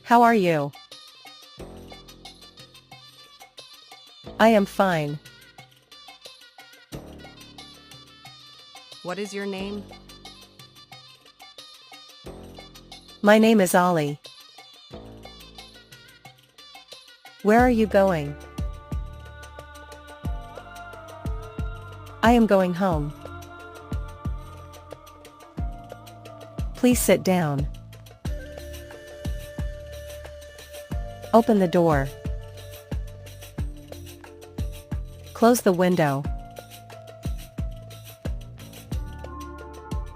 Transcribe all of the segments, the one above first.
How are you? I am fine. What is your name? My name is Ollie. Where are you going? I am going home. Please sit down. Open the door. Close the window.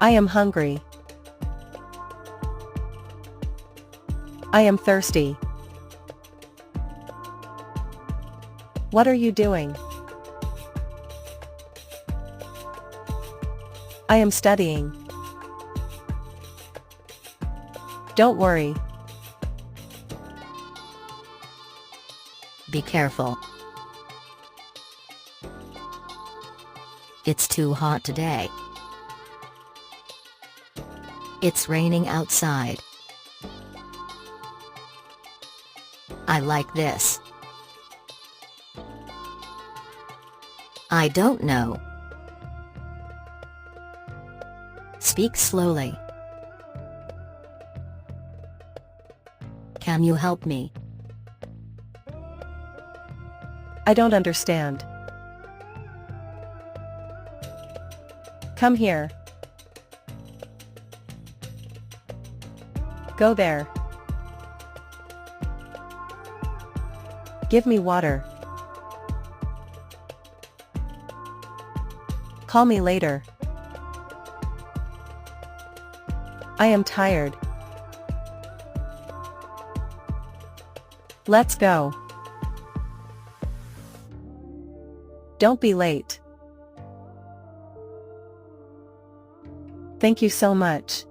I am hungry. I am thirsty. What are you doing? I am studying. Don't worry. Be careful. It's too hot today. It's raining outside. I like this. I don't know. Speak slowly. Can you help me? I don't understand. Come here. Go there. Give me water. Call me later. I am tired. Let's go. Don't be late. Thank you so much.